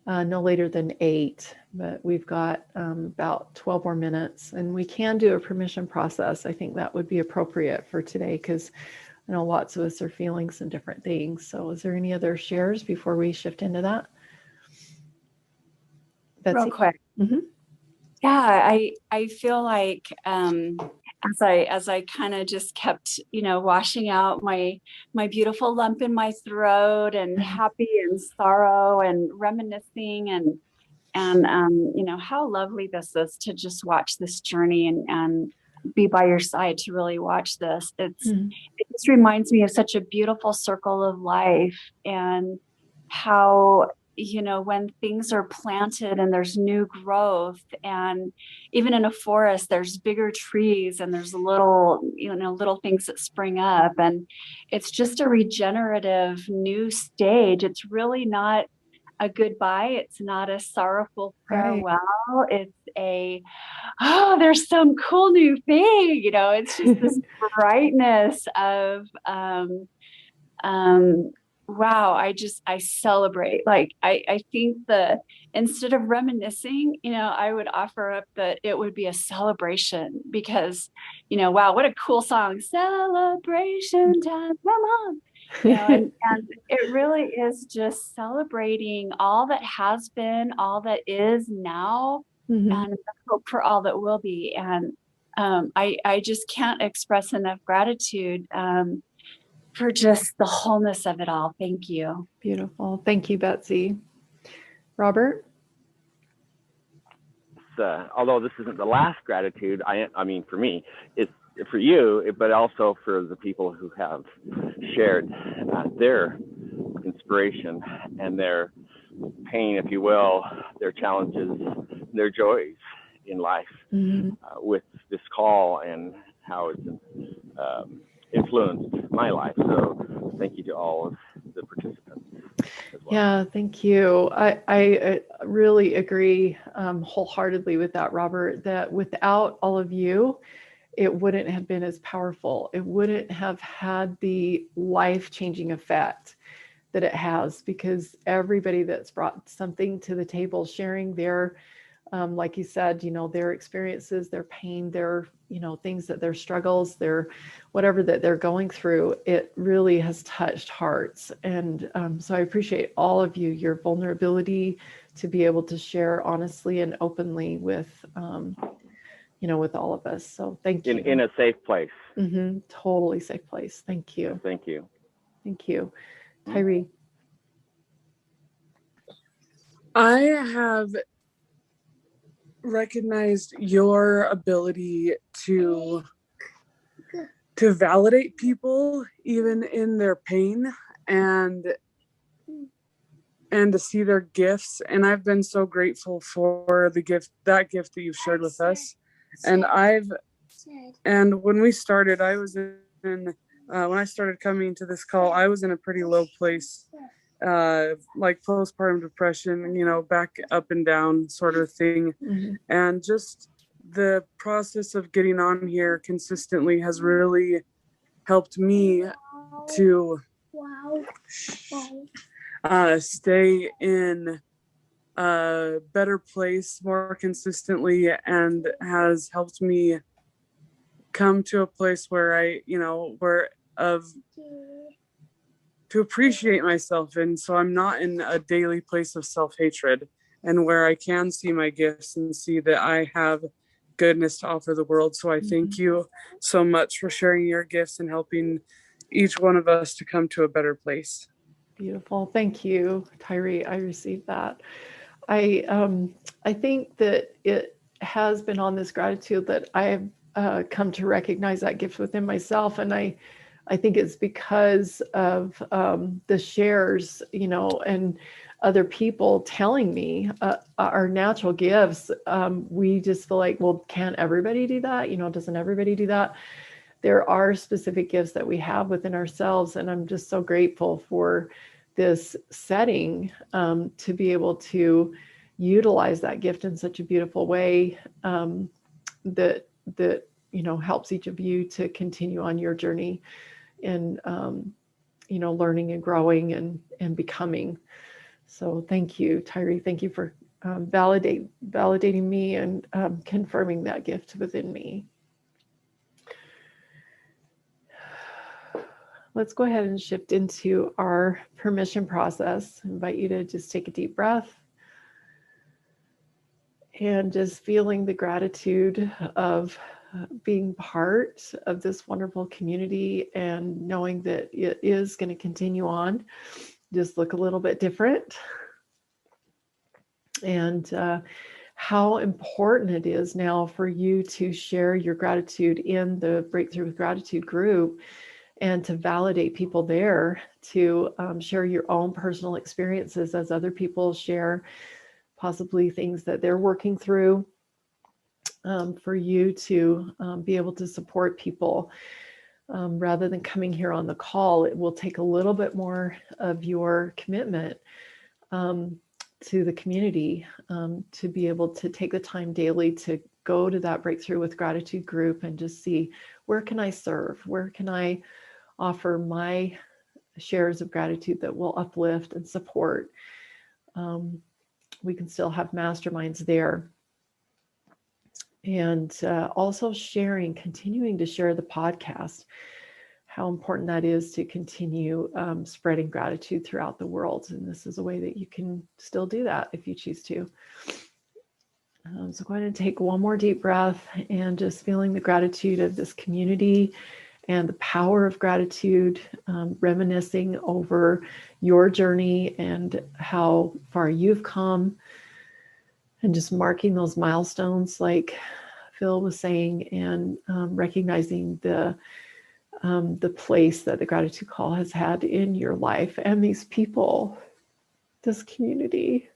no later than 8, but we've got about 12 more minutes, and we can do a permission process. I think that would be appropriate for today, because I know lots of us are feeling some different things. So is there any other shares before we shift into that? Betsy? Real quick. Yeah, I feel like as I kind of just kept, washing out my beautiful lump in my throat, and happy and sorrow and reminiscing, and how lovely this is to just watch this journey and be by your side to really watch this. It just reminds me of such a beautiful circle of life, and how when things are planted and there's new growth, and even in a forest there's bigger trees and there's little things that spring up, and it's just a regenerative new stage. It's really not a goodbye. It's not a sorrowful farewell. Right. It's there's some cool new thing, it's just this brightness of wow, I celebrate. Like, I think instead of reminiscing, I would offer up that it would be a celebration because, wow, what a cool song. Celebration time, come on. And it really is just celebrating all that has been, all that is now, and the hope for all that will be. And I just can't express enough gratitude for just the wholeness of it all. Thank you. Beautiful. Thank you, Betsy. Robert? Although this isn't the last gratitude, I mean, for me, it's for you, but also for the people who have shared their inspiration and their pain, if you will, their challenges, their joys in life with this call and how it's influenced my life. So thank you to all of the participants. Well. Yeah, thank you. I really agree wholeheartedly with that, Robert, that without all of you, it wouldn't have been as powerful. It wouldn't have had the life-changing effect that it has, because everybody that's brought something to the table, sharing their, like you said, their experiences, their pain, their, things that their struggles, their whatever that they're going through, it really has touched hearts. And so I appreciate all of you, your vulnerability to be able to share honestly and openly with, with all of us. So thank you. In a safe place. Totally safe place. Thank you. Thank you. Thank you. Tyree. I have recognized your ability to validate people even in their pain and to see their gifts. And I've been so grateful for that gift that you've shared with us. And when we started, I was when I started coming to this call, I was in a pretty low place, like postpartum depression, back up and down sort of thing. And just the process of getting on here consistently has really helped me to stay in a better place more consistently, and has helped me come to a place where to appreciate myself. And so I'm not in a daily place of self-hatred, and where I can see my gifts and see that I have goodness to offer the world. So I thank you so much for sharing your gifts and helping each one of us to come to a better place. Beautiful. Thank you, Tyree. I received that. I think that it has been on this gratitude that I have come to recognize that gift within myself. And I think it's because of the shares, and other people telling me our natural gifts. We just feel like, well, can't everybody do that? Doesn't everybody do that? There are specific gifts that we have within ourselves. And I'm just so grateful for this setting to be able to utilize that gift in such a beautiful way that helps each of you to continue on your journey in learning and growing and becoming. So thank you, Tyree. Thank you for validating me and confirming that gift within me. Let's go ahead and shift into our permission process. I invite you to just take a deep breath and just feeling the gratitude of being part of this wonderful community and knowing that it is going to continue on, just look a little bit different. And how important it is now for you to share your gratitude in the Breakthrough with Gratitude group, and to validate people there, to share your own personal experiences as other people share possibly things that they're working through, for you to be able to support people. Rather than coming here on the call, it will take a little bit more of your commitment to the community, to be able to take the time daily to go to that Breakthrough with Gratitude group and just see, where can I serve? Where can I offer my shares of gratitude that will uplift and support. We can still have masterminds there. And also continuing to share the podcast, how important that is to continue spreading gratitude throughout the world. And this is a way that you can still do that if you choose to. So go ahead and take one more deep breath, and just feeling the gratitude of this community and the power of gratitude, reminiscing over your journey and how far you've come, and just marking those milestones like Phil was saying, and recognizing the place that the gratitude call has had in your life and these people, this community.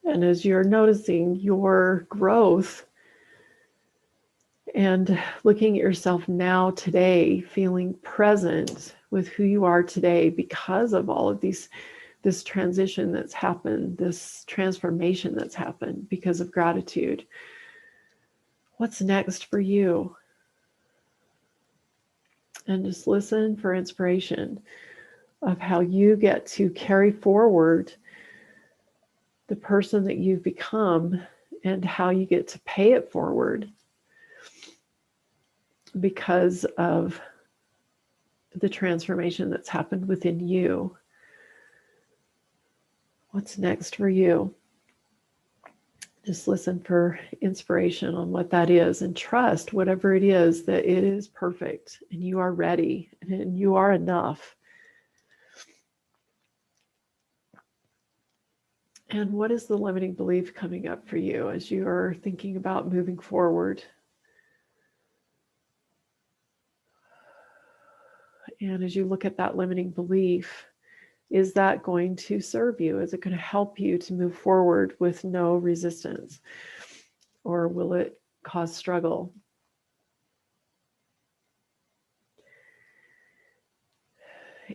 And as you're noticing your growth and looking at yourself now today, feeling present with who you are today because of all of this transition that's happened, this transformation that's happened because of gratitude. What's next for you? And just listen for inspiration of how you get to carry forward the person that you've become and how you get to pay it forward because of the transformation that's happened within you. What's next for you? Just listen for inspiration on what that is, and trust whatever it is that it is perfect and you are ready and you are enough. And what is the limiting belief coming up for you as you are thinking about moving forward? And as you look at that limiting belief, is that going to serve you? Is it going to help you to move forward with no resistance? Or will it cause struggle?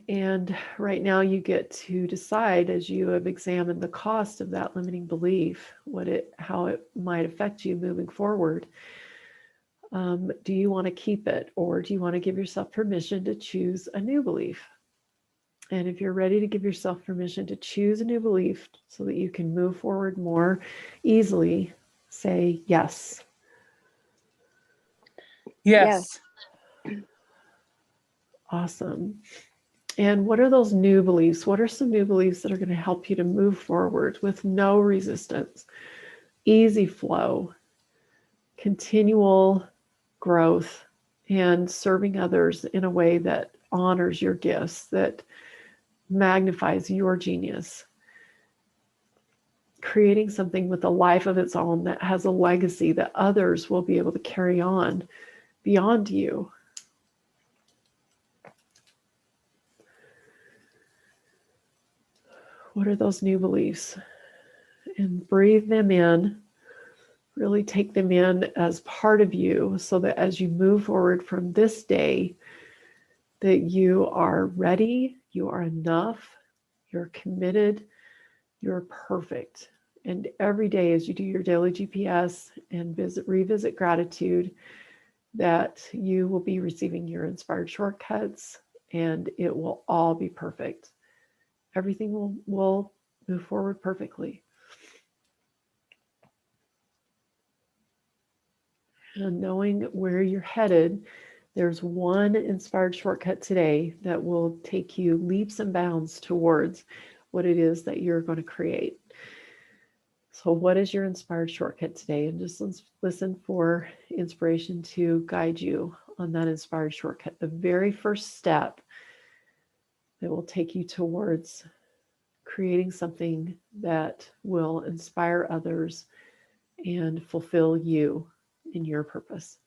And right now you get to decide, as you have examined the cost of that limiting belief, how it might affect you moving forward. Do you want to keep it, or do you want to give yourself permission to choose a new belief? And if you're ready to give yourself permission to choose a new belief so that you can move forward more easily, say yes. Yes. Awesome. And what are those new beliefs? What are some new beliefs that are going to help you to move forward with no resistance, easy flow, continual growth, and serving others in a way that honors your gifts, that magnifies your genius, creating something with a life of its own that has a legacy that others will be able to carry on beyond you? What are those new beliefs? And breathe them in. Really take them in as part of you, so that as you move forward from this day, that you are ready, you are enough, you're committed, you're perfect. And every day as you do your daily GPS and revisit gratitude, that you will be receiving your inspired shortcuts, and it will all be perfect. Everything will move forward perfectly. And knowing where you're headed, there's one inspired shortcut today that will take you leaps and bounds towards what it is that you're going to create. So what is your inspired shortcut today? And just listen for inspiration to guide you on that inspired shortcut. The very first step that will take you towards creating something that will inspire others and fulfill you in your purpose.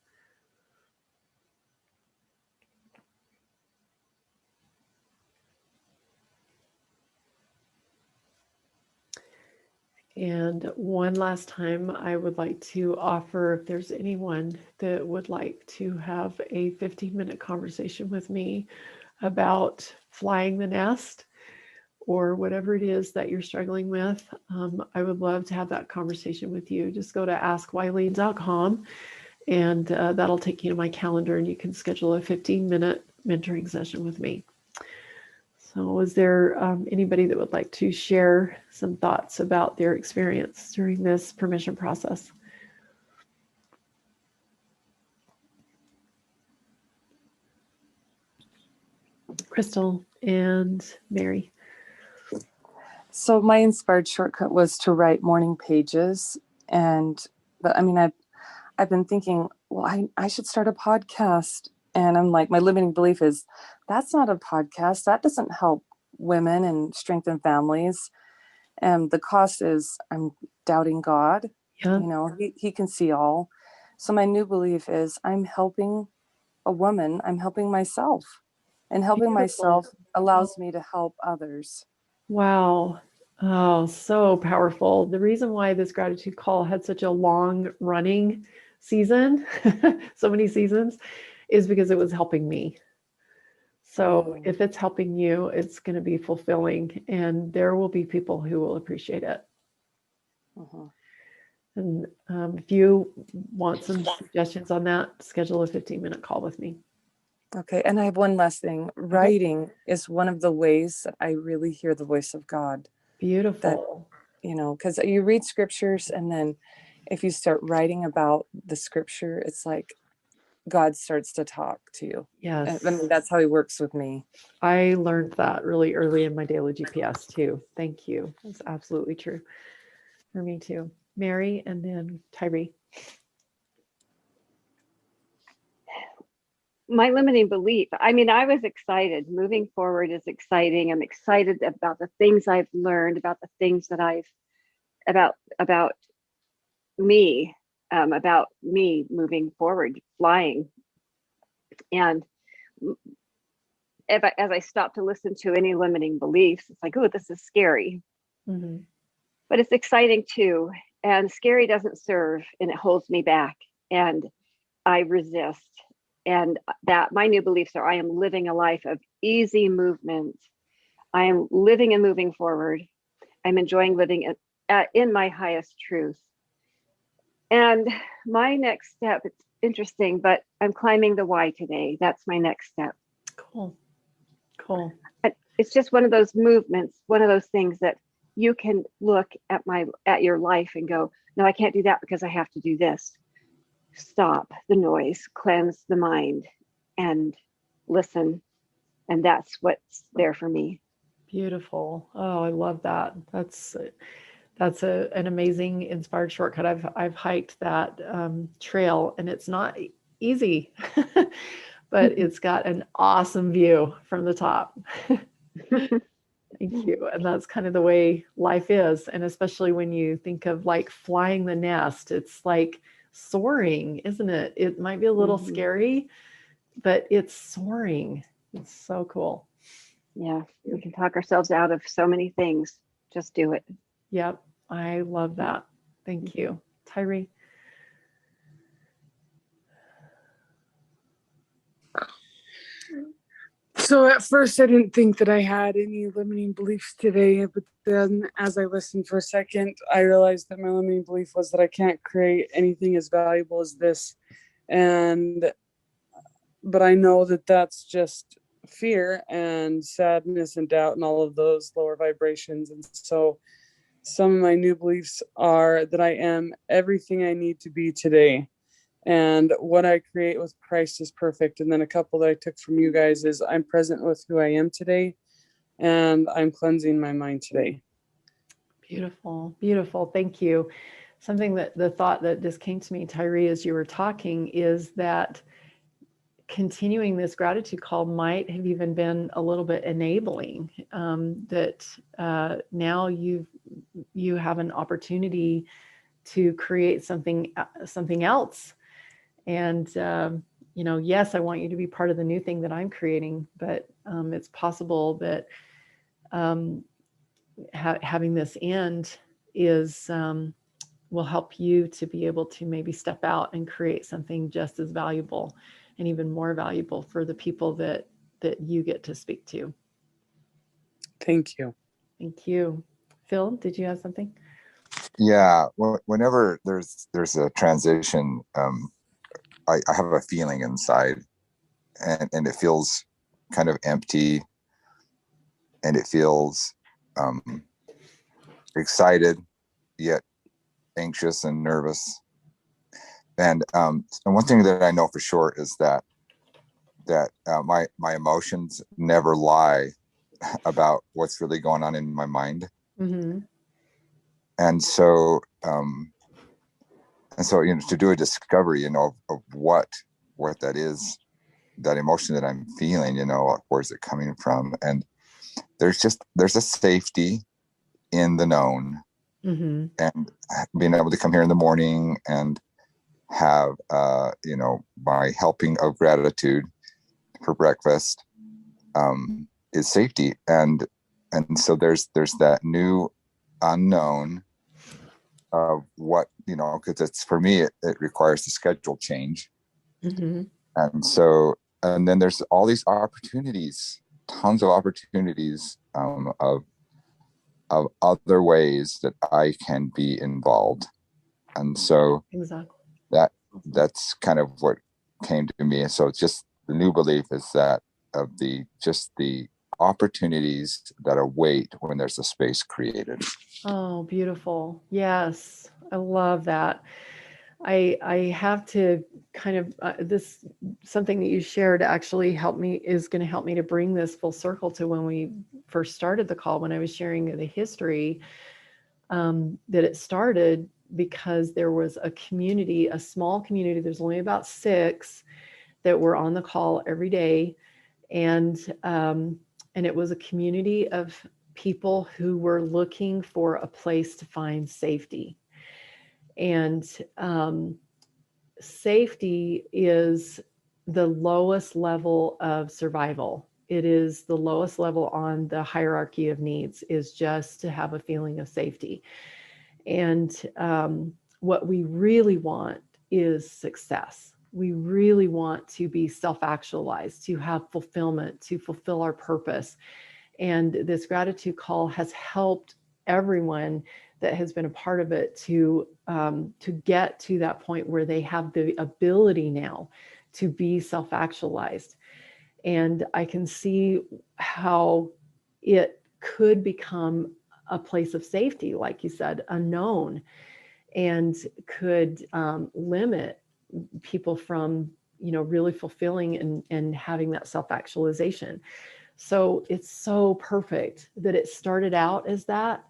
And one last time, I would like to offer, if there's anyone that would like to have a 15-minute conversation with me about flying the nest, or whatever it is that you're struggling with, I would love to have that conversation with you. Just go to askwiley.com, and that'll take you to my calendar, and you can schedule a 15-minute mentoring session with me. So is there anybody that would like to share some thoughts about their experience during this permission process? Crystal and Mary. So my inspired shortcut was to write morning pages. But I mean, I've been thinking, well, I should start a podcast. And I'm like, my limiting belief is that's not a podcast. That doesn't help women and strengthen families. And the cost is I'm doubting God. Yeah. You know, he can see all. So my new belief is I'm helping a woman. I'm helping myself. And helping myself allows me to help others. Wow. Oh, so powerful. The reason why this gratitude call had such a long running season, so many seasons, is because it was helping me. So if it's helping you, it's going to be fulfilling, and there will be people who will appreciate it. And if you want some suggestions on that, schedule a 15-minute call with me. Okay. And I have one last thing. Writing is one of the ways that I really hear the voice of God. Beautiful. That, you know, because you read scriptures, and then if you start writing about the scripture, it's like God starts to talk to you. Yes. I mean, that's how he works with me. I learned that really early in my daily GPS too. Thank you. That's absolutely true for me too. Mary, and then Tyree. My limiting belief. I mean, I was excited. Moving forward is exciting. I'm excited about the things I've learned, about the things that about me, about me moving forward, flying. And as I stop to listen to any limiting beliefs, it's like, oh, this is scary. Mm-hmm. But it's exciting too. And scary doesn't serve, and it holds me back, and I resist. And that my new beliefs are I am living a life of easy movement. I am living and moving forward. I'm enjoying living in my highest truth. And my next step, it's interesting, but I'm climbing the Y today. That's my next step. Cool. Cool. It's just one of those movements, one of those things that you can look at your life and go, no, I can't do that because I have to do this. Stop the noise, cleanse the mind, and listen. And that's what's there for me. Beautiful. Oh, I love that. That's an amazing inspired shortcut. I've hiked that trail, and it's not easy, but it's got an awesome view from the top. Thank you. And that's kind of the way life is. And especially when you think of like flying the nest, it's like soaring, isn't it? It might be a little scary, but it's soaring. It's so cool. Yeah, we can talk ourselves out of so many things. Just do it. Yep. I love that. Thank you. Tyree. So at first I didn't think that I had any limiting beliefs today, but then as I listened for a second, I realized that my limiting belief was that I can't create anything as valuable as this. But I know that that's just fear and sadness and doubt and all of those lower vibrations. And so some of my new beliefs are that I am everything I need to be today. And what I create with Christ is perfect. And then a couple that I took from you guys is I'm present with who I am today, and I'm cleansing my mind today. Beautiful. Beautiful. Thank you. Something that the thought that just came to me, Tyree, as you were talking, is that continuing this gratitude call might have even been a little bit enabling, that now you have an opportunity to create something else. And, yes, I want you to be part of the new thing that I'm creating, but it's possible that having this end will help you to be able to maybe step out and create something just as valuable and even more valuable for the people that you get to speak to. Thank you. Thank you. Phil, did you have something? Yeah. Well, whenever there's a transition, I have a feeling inside, and it feels kind of empty, and it feels excited yet anxious and nervous. And one thing that I know for sure is that my emotions never lie about what's really going on in my mind. Mm-hmm. And so to do a discovery, of what that is, that emotion that I'm feeling, where's it coming from? And there's a safety in the known. Mm-hmm. And being able to come here in the morning and have my helping of gratitude for breakfast is safety. And so there's that new unknown of what, because it's, for me, it requires the schedule change. Mm-hmm. And then there's all these opportunities, tons of opportunities of other ways that I can be involved. And so Exactly. that's kind of what came to me. And so it's just the new belief is that of the opportunities that await when there's a space created. Oh, beautiful. Yes. I love that. I have to kind of, this, something that you shared actually is going to help me to bring this full circle to when we first started the call, when I was sharing the history, that it started because there was a community, a small community. There's only about 6 that were on the call every day. And it was a community of people who were looking for a place to find safety. And safety is the lowest level of survival. It is the lowest level on the hierarchy of needs, is just to have a feeling of safety. And what we really want is success. We really want to be self-actualized, to have fulfillment, to fulfill our purpose. And this gratitude call has helped everyone that has been a part of it to get to that point where they have the ability now to be self-actualized. And I can see how it could become a place of safety, like you said, unknown, and could limit people from, really fulfilling and having that self-actualization. So it's so perfect that it started out as that,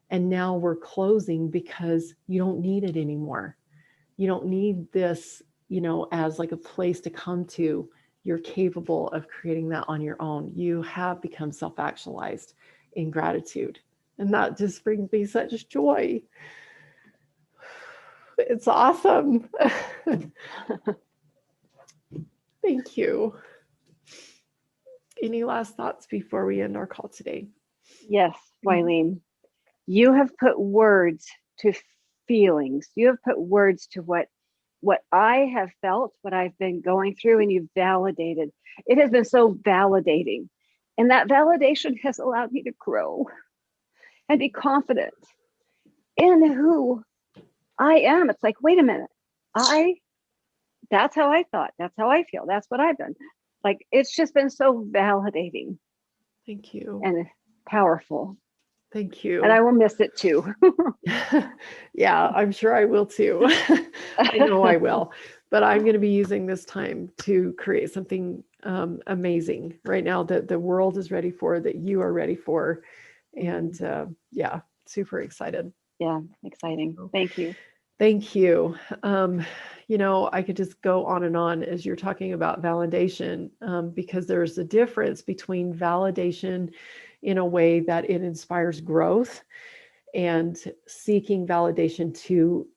and now we're closing because you don't need it anymore. You don't need this, as like a place to come to. You're capable of creating that on your own. You have become self-actualized in gratitude. And that just brings me such joy. It's awesome. Thank you. Any last thoughts before we end our call today? Yes, Wileen, you have put words to feelings. You have put words to what I have felt, what I've been going through, and you've validated. It has been so validating. And that validation has allowed me to grow and be confident in who I am. It's like, wait a minute, that's how I thought. That's how I feel. That's what I've done. Like, it's just been so validating. Thank you. And powerful. Thank you. And I will miss it too. Yeah, I'm sure I will too. I know I will. But I'm going to be using this time to create something amazing right now that the world is ready for, that you are ready for. And yeah, super excited. Yeah, exciting. Thank you. Thank you. I could just go on and on as you're talking about validation, because there's a difference between validation in a way that it inspires growth and seeking validation to,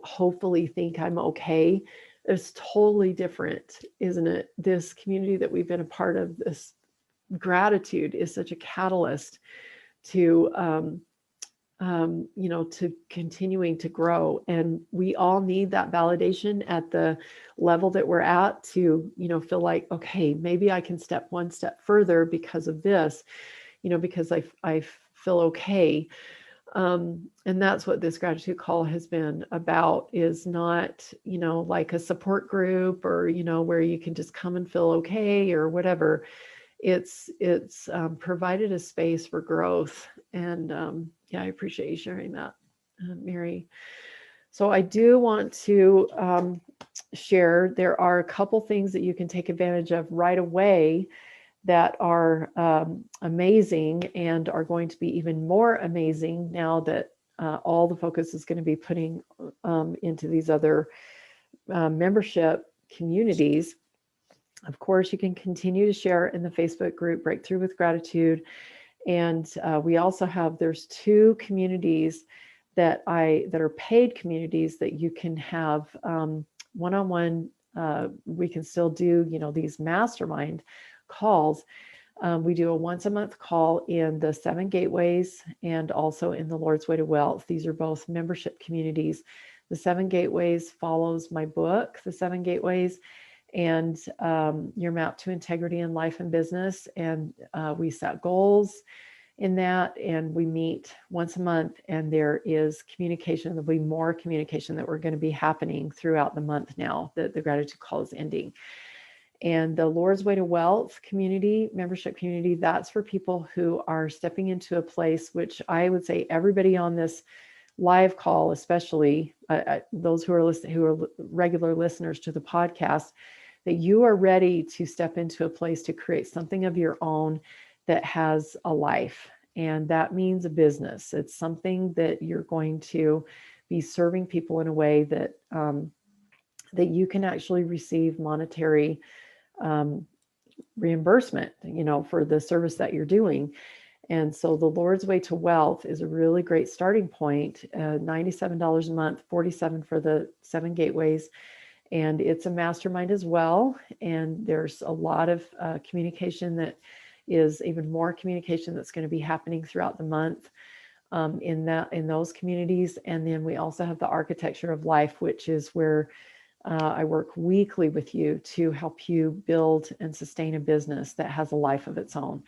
hopefully think I'm okay. It's totally different, isn't it? This community that we've been a part of, this gratitude is such a catalyst to, to continuing to grow. And we all need that validation at the level that we're at to, feel like, okay, maybe I can step one step further because of this, because I feel okay. And that's what this gratitude call has been about, is not, like a support group or, where you can just come and feel okay or whatever. It's provided a space for growth. And yeah, I appreciate you sharing that, Mary. So I do want to share, there are a couple things that you can take advantage of right away that are amazing and are going to be even more amazing now that all the focus is going to be putting into these other membership communities. Of course, you can continue to share in the Facebook group, Breakthrough with Gratitude. And we also have, there's 2 communities that are paid communities that you can have one-on-one. We can still do, these mastermind calls. We do a once a month call in the 7 Gateways and also in the Lord's Way to Wealth. These are both membership communities. The 7 Gateways follows my book, The 7 Gateways, and Your Map to Integrity in Life and Business. And we set goals in that, and we meet once a month, and there is communication. There'll be more communication that we're going to be happening throughout the month now that the gratitude call is ending. And the Lord's Way to Wealth community, membership community, that's for people who are stepping into a place, which I would say everybody on this live call, especially those who are regular listeners to the podcast, that you are ready to step into a place to create something of your own that has a life. And that means a business. It's something that you're going to be serving people in a way that that you can actually receive monetary reimbursement, for the service that you're doing. And so the Lord's Way to Wealth is a really great starting point. $97 a month, $47 for the 7 Gateways. And it's a mastermind as well. And there's a lot of communication that is even more communication that's going to be happening throughout the month in those communities. And then we also have the Architecture of Life, which is where I work weekly with you to help you build and sustain a business that has a life of its own.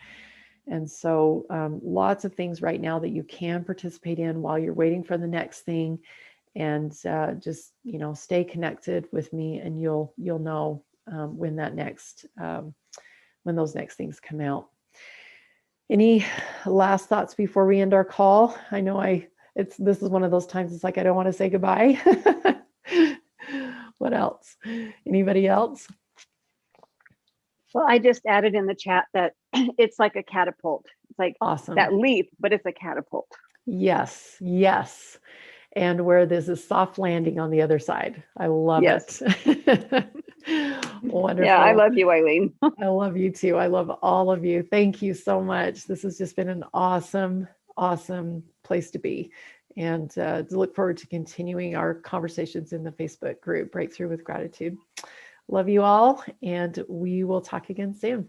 And so lots of things right now that you can participate in while you're waiting for the next thing. And just, stay connected with me, and you'll know when those next things come out. Any last thoughts before we end our call? I know this is one of those times it's like, I don't want to say goodbye. What else? Anybody else? Well, I just added in the chat that it's like a catapult. It's like awesome. That leap, but it's a catapult. Yes. And where there's a soft landing on the other side. I love it. Wonderful. Yeah, I love you, Eileen. I love you too. I love all of you. Thank you so much. This has just been an awesome place to be. And to look forward to continuing our conversations in the Facebook group, Breakthrough with Gratitude. Love you all, and we will talk again soon.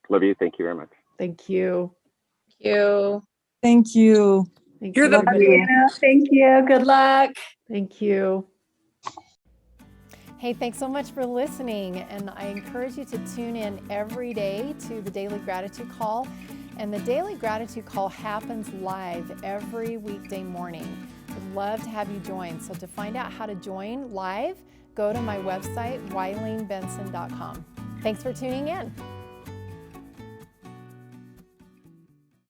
Love you. Thank you very much. Thank you. Thank you. Thank you. You're the best. Thank you. Good luck. Thank you. Hey, thanks so much for listening. And I encourage you to tune in every day to the Daily Gratitude Call. And the Daily Gratitude Call happens live every weekday morning. I'd love to have you join. So to find out how to join live, go to my website, WileenBenson.com. Thanks for tuning in.